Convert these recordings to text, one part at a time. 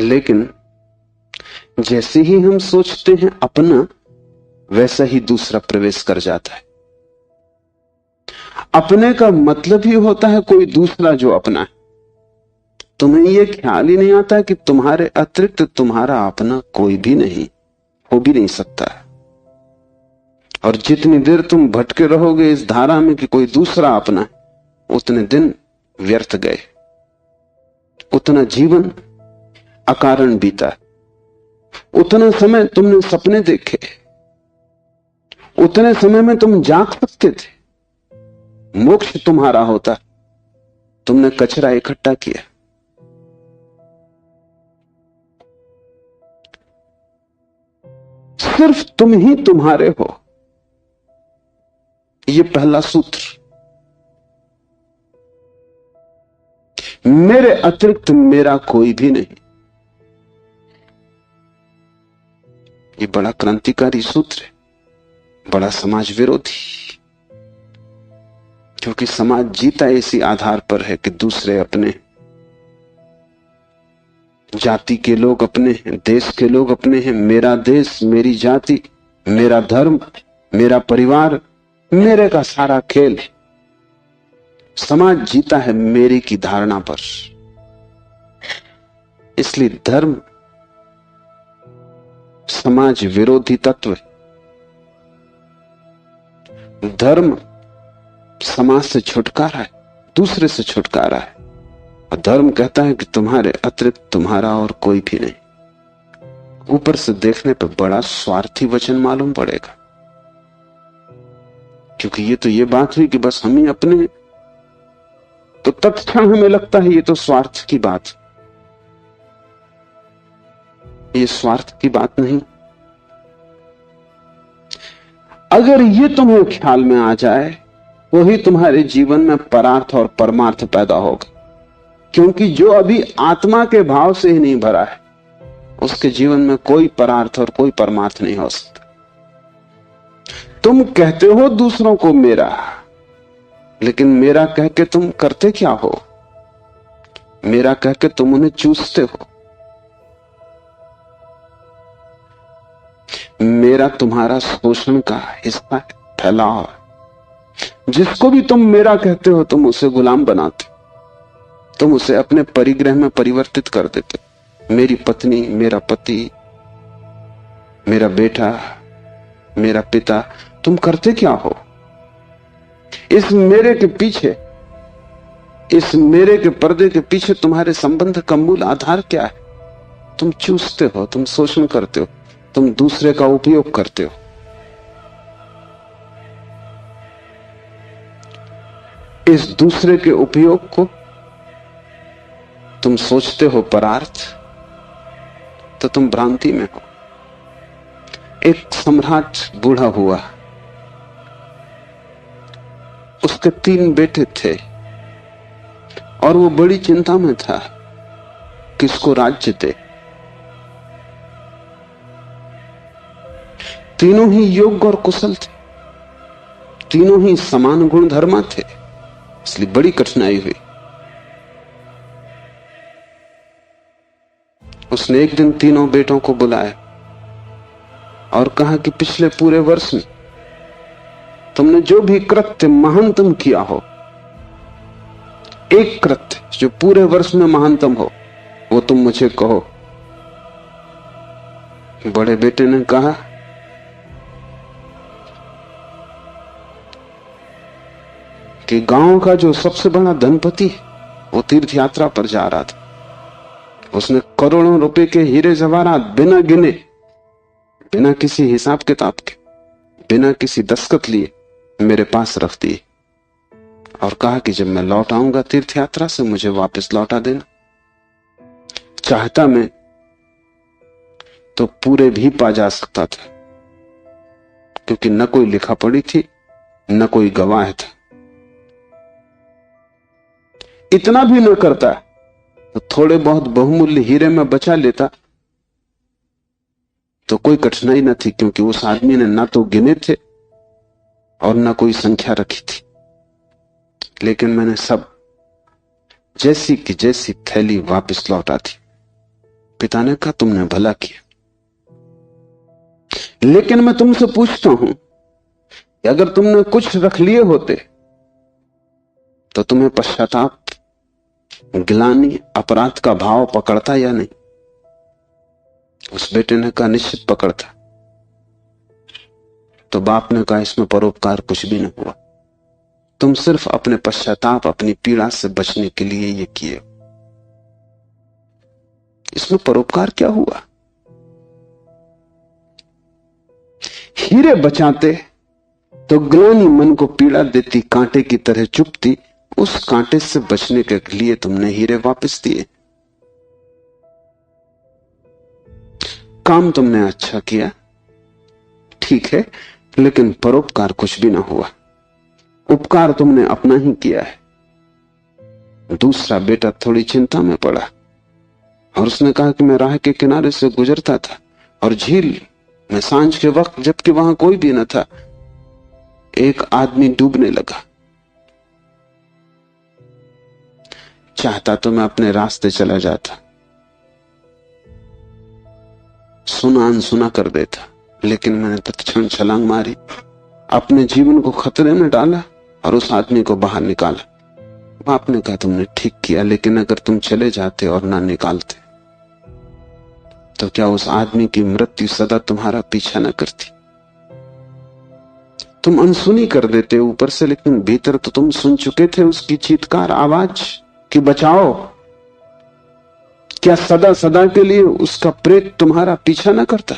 लेकिन जैसे ही हम सोचते हैं अपना, वैसा ही दूसरा प्रवेश कर जाता है। अपने का मतलब ही होता है कोई दूसरा जो अपना है। तुम्हें यह ख्याल ही नहीं आता कि तुम्हारे अतिरिक्त तुम्हारा अपना कोई भी नहीं, हो भी नहीं सकता है। और जितनी देर तुम भटके रहोगे इस धारा में कि कोई दूसरा अपना है, उतने दिन व्यर्थ गए, उतना जीवन अकारण बीता। उतना समय तुमने सपने देखे, उतने समय में तुम जाग सकते थे, मोक्ष तुम्हारा होता, तुमने कचरा इकट्ठा किया। सिर्फ तुम ही तुम्हारे हो, यह पहला सूत्र। मेरे अतिरिक्त मेरा कोई भी नहीं, यह बड़ा क्रांतिकारी सूत्र है, बड़ा समाज विरोधी। क्योंकि समाज जीता इसी आधार पर है कि दूसरे अपने, जाति के लोग अपने हैं, देश के लोग अपने हैं। मेरा देश, मेरी जाति, मेरा धर्म, मेरा परिवार, मेरे का सारा खेल। समाज जीता है मेरे की धारणा पर। इसलिए धर्म समाज विरोधी तत्व है। धर्म समाज से छुटकारा है, दूसरे से छुटकारा है। और धर्म कहता है कि तुम्हारे अतिरिक्त तुम्हारा और कोई भी नहीं। ऊपर से देखने पर बड़ा स्वार्थी वचन मालूम पड़ेगा, क्योंकि ये बात हुई कि बस हम ही अपने हैं। तो तत्क्षण हमें लगता है ये तो स्वार्थ की बात। ये स्वार्थ की बात नहीं। अगर ये तुम्हें ख्याल में आ जाए, वही तुम्हारे जीवन में परार्थ और परमार्थ पैदा होगा। क्योंकि जो अभी आत्मा के भाव से ही नहीं भरा है, उसके जीवन में कोई परार्थ और कोई परमार्थ नहीं हो सकता। तुम कहते हो दूसरों को मेरा, लेकिन मेरा कह के तुम करते क्या हो? मेरा कह के तुम उन्हें चूसते हो। मेरा तुम्हारा शोषण का हिस्सा है, फैलाव है। जिसको भी तुम मेरा कहते हो, तुम उसे गुलाम बनाते, तुम उसे अपने परिग्रह में परिवर्तित कर देते। मेरी पत्नी, मेरा पति, मेरा बेटा, मेरा पिता, तुम करते क्या हो? इस मेरे के पीछे, इस मेरे के पर्दे के पीछे तुम्हारे संबंध का मूल आधार क्या है? तुम चूसते हो, तुम शोषण करते हो, तुम दूसरे का उपयोग करते हो। इस दूसरे के उपयोग को तुम सोचते हो परार्थ, तो तुम भ्रांति में हो। एक सम्राट बूढ़ा हुआ, उसके 3 बेटे थे और वो बड़ी चिंता में था किसको राज्य दे। तीनों ही योग्य और कुशल थे, तीनों ही समान गुण धर्मा थे, इसलिए बड़ी कठिनाई हुई। उसने एक दिन तीनों बेटों को बुलाया और कहा कि पिछले पूरे वर्ष में तुमने जो भी कृत्य महानतम किया हो, एक कृत्य जो पूरे वर्ष में महानतम हो, वो तुम मुझे कहो। बड़े बेटे ने कहा कि गांव का जो सबसे बड़ा धनपति वो तीर्थ यात्रा पर जा रहा था। उसने करोड़ों रुपए के हीरे जवाहरात बिना गिने, बिना किसी हिसाब किताब के, बिना किसी दस्तखत लिए मेरे पास रख दिए और कहा कि जब मैं लौट आऊंगा तीर्थ यात्रा से, मुझे वापस लौटा देना। चाहता मैं तो पूरे भी पा जा सकता था, क्योंकि न कोई लिखा पड़ी थी, न कोई गवाह था। इतना भी न करता तो थोड़े बहुत बहुमूल्य हीरे में बचा लेता तो कोई कठिनाई न थी, क्योंकि उस आदमी ने ना तो गिने थे और ना कोई संख्या रखी थी। लेकिन मैंने सब जैसी की जैसी थैली वापस लौटा दी। पिता ने कहा तुमने भला किया, लेकिन मैं तुमसे पूछता हूं कि अगर तुमने कुछ रख लिए होते तो तुम्हें पश्चाताप, गिलानी, अपराध का भाव पकड़ता या नहीं? उस बेटे ने कहा निश्चित पकड़ता। तो बाप ने कहा इसमें परोपकार कुछ भी न हुआ, तुम सिर्फ अपने पश्चाताप, अपनी पीड़ा से बचने के लिए ये किए, इसमें परोपकार क्या हुआ? हीरे बचाते तो ग्लानि मन को पीड़ा देती, कांटे की तरह चुभती, उस कांटे से बचने के लिए तुमने हीरे वापस दिए। काम तुमने अच्छा किया, ठीक है, लेकिन परोपकार कुछ भी ना हुआ। उपकार तुमने अपना ही किया है। दूसरा बेटा थोड़ी चिंता में पड़ा और उसने कहा कि मैं राह के किनारे से गुजरता था और झील में सांझ के वक्त, जबकि वहां कोई भी न था, एक आदमी डूबने लगा। चाहता तो मैं अपने रास्ते चला जाता, सुना अनसुना कर देता, लेकिन मैंने तत्क्षण छलांग मारी, अपने जीवन को खतरे में डाला और उस आदमी को बाहर निकाला। बाप ने कहा तुमने ठीक किया, लेकिन अगर तुम चले जाते और ना निकालते तो क्या उस आदमी की मृत्यु सदा तुम्हारा पीछा न करती? तुम अनसुनी कर देते ऊपर से, लेकिन भीतर तो तुम सुन चुके थे उसकी चीत्कार आवाज कि बचाओ। क्या सदा सदा के लिए उसका प्रेत तुम्हारा पीछा न करता?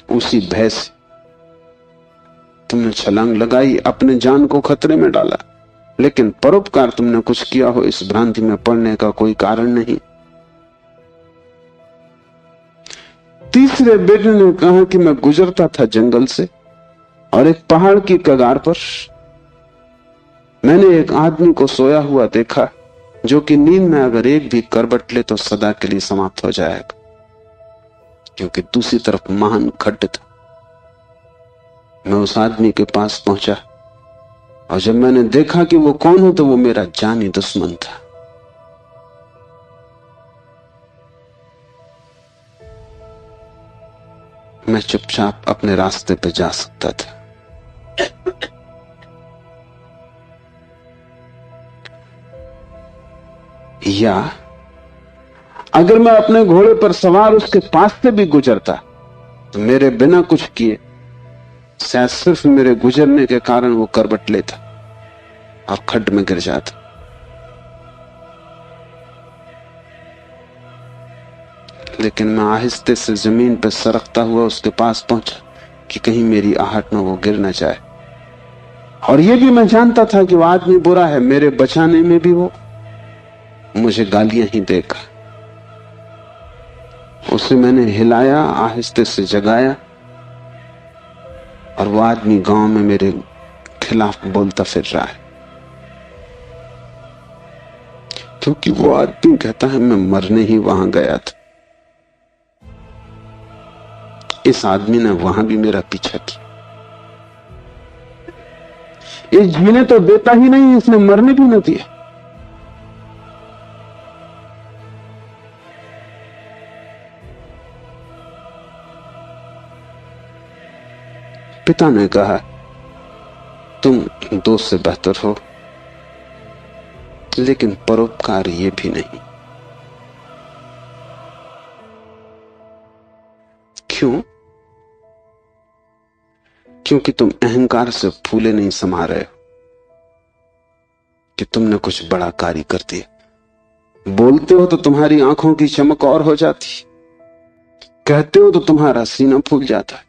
उसी भय से तुमने छलांग लगाई, अपने जान को खतरे में डाला, लेकिन परोपकार तुमने कुछ किया हो इस भ्रांति में पड़ने का कोई कारण नहीं। तीसरे बेटे ने कहा कि मैं गुजरता था जंगल से और एक पहाड़ की कगार पर मैंने एक आदमी को सोया हुआ देखा, जो कि नींद में अगर एक भी करवट ले तो सदा के लिए समाप्त हो जाएगा, क्योंकि दूसरी तरफ महान खड्ड था। मैं उस आदमी के पास पहुंचा और जब मैंने देखा कि वो कौन है तो वो मेरा जानी दुश्मन था। मैं चुपचाप अपने रास्ते पे जा सकता था। या अगर मैं अपने घोड़े पर सवार उसके पास से भी गुजरता तो मेरे बिना कुछ किए शायद सिर्फ मेरे गुजरने के कारण वो करवट लेता और खड्ड में गिर जाता। लेकिन मैं आहिस्ते से जमीन पर सरकता हुआ उसके पास पहुंचा कि कहीं मेरी आहट में वो गिर न जाए। और ये भी मैं जानता था कि वो आदमी बुरा है, मेरे बचाने में भी वो मुझे गालियां ही देगा। उसे मैंने हिलाया, आहिस्ते से जगाया, और वो आदमी गांव में मेरे खिलाफ बोलता फिर रहा है, क्योंकि वो आदमी कहता है मैं मरने ही वहां गया था। इस आदमी ने वहां भी मेरा पीछा किया। ये जीने तो देता ही नहीं, इसने मरने भी न दिया। पिता ने कहा तुम दोस्त से बेहतर हो, लेकिन परोपकार ये भी नहीं। क्यों? क्योंकि तुम अहंकार से फूले नहीं समा रहे हो कि तुमने कुछ बड़ा कार्य कर दिया। बोलते हो तो तुम्हारी आंखों की चमक और हो जाती, कहते हो तो तुम्हारा सीना फूल जाता है।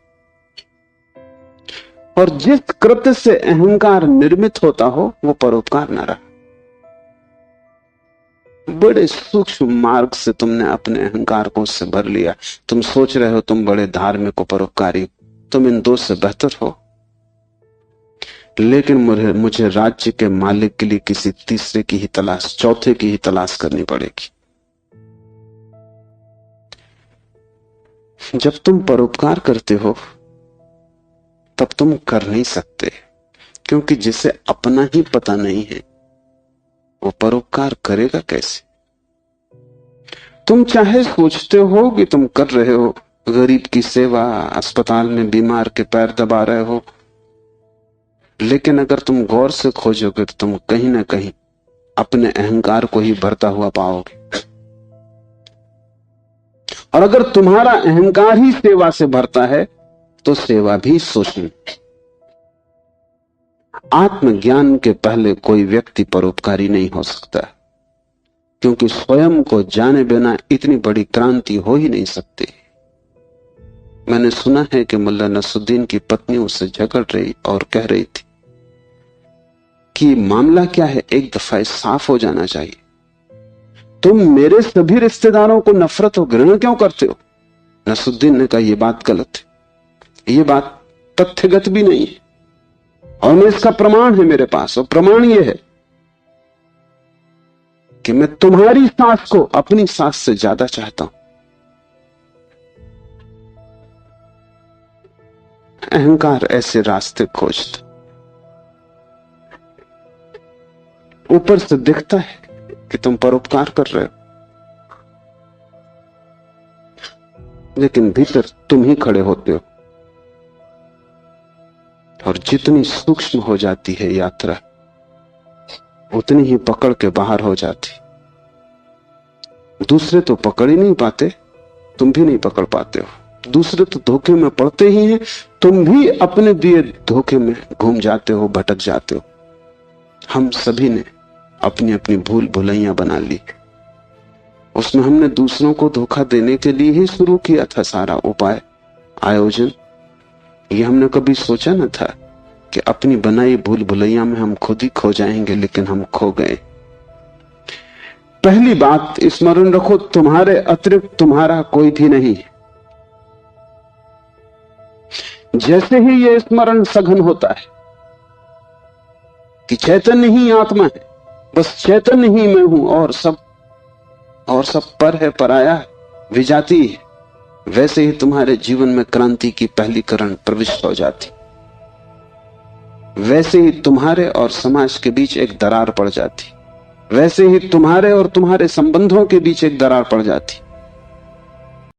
और जिस कृत्य से अहंकार निर्मित होता हो वो परोपकार न रहा। बड़े सूक्ष्म मार्ग से तुमने अपने अहंकार को उससे भर लिया। तुम सोच रहे हो तुम बड़े धार्मिक और परोपकारी, तुम इन दो से बेहतर हो, लेकिन मुझे राज्य के मालिक के लिए किसी तीसरे की ही तलाश, चौथे की ही तलाश करनी पड़ेगी। जब तुम परोपकार करते हो तब तुम कर नहीं सकते, क्योंकि जिसे अपना ही पता नहीं है वो परोपकार करेगा कैसे? तुम चाहे सोचते हो कि तुम कर रहे हो गरीब की सेवा, अस्पताल में बीमार के पैर दबा रहे हो, लेकिन अगर तुम गौर से खोजोगे तो तुम कहीं ना कहीं अपने अहंकार को ही भरता हुआ पाओगे। और अगर तुम्हारा अहंकार ही सेवा से भरता है तो सेवा भी शोषण। आत्मज्ञान के पहले कोई व्यक्ति परोपकारी नहीं हो सकता, क्योंकि स्वयं को जाने बिना इतनी बड़ी क्रांति हो ही नहीं सकती। मैंने सुना है कि मुल्ला नसरुद्दीन की पत्नी उससे झगड़ रही और कह रही थी कि मामला क्या है, एक दफा साफ हो जाना चाहिए। तुम मेरे सभी रिश्तेदारों को नफरत और घृणा क्यों करते हो? नसरुद्दीन ने कहा यह बात गलत है, यह बात तथ्यगत भी नहीं है, और मैं इसका प्रमाण है मेरे पास। और प्रमाण यह है कि मैं तुम्हारी सास को अपनी सास से ज्यादा चाहता हूं। अहंकार ऐसे रास्ते खोजता, ऊपर से दिखता है कि तुम परोपकार कर रहे हो, लेकिन भीतर तुम ही खड़े होते हो। और जितनी सूक्ष्म हो जाती है यात्रा, उतनी ही पकड़ के बाहर हो जाती। दूसरे तो पकड़ ही नहीं पाते, तुम भी नहीं पकड़ पाते हो। दूसरे तो धोखे में पड़ते ही हैं, तुम भी अपने दिए धोखे में घूम जाते हो, भटक जाते हो। हम सभी ने अपनी अपनी भूल भुलैया बना ली। उसमें हमने दूसरों को धोखा देने के लिए ही शुरू किया था सारा उपाय, आयोजन। ये हमने कभी सोचा न था कि अपनी बनाई भूल भुलैया में हम खुद ही खो जाएंगे, लेकिन हम खो गए। पहली बात स्मरण रखो, तुम्हारे अतिरिक्त तुम्हारा कोई भी नहीं। जैसे ही यह स्मरण सघन होता है कि चैतन्य ही आत्मा है, बस चैतन्य ही मैं हूं, और सब पर है, पराया है, विजाती है, वैसे ही तुम्हारे जीवन में क्रांति की पहली किरण प्रविष्ट हो जाती। वैसे ही तुम्हारे और समाज के बीच एक दरार पड़ जाती। वैसे ही तुम्हारे और तुम्हारे संबंधों के बीच एक दरार पड़ जाती।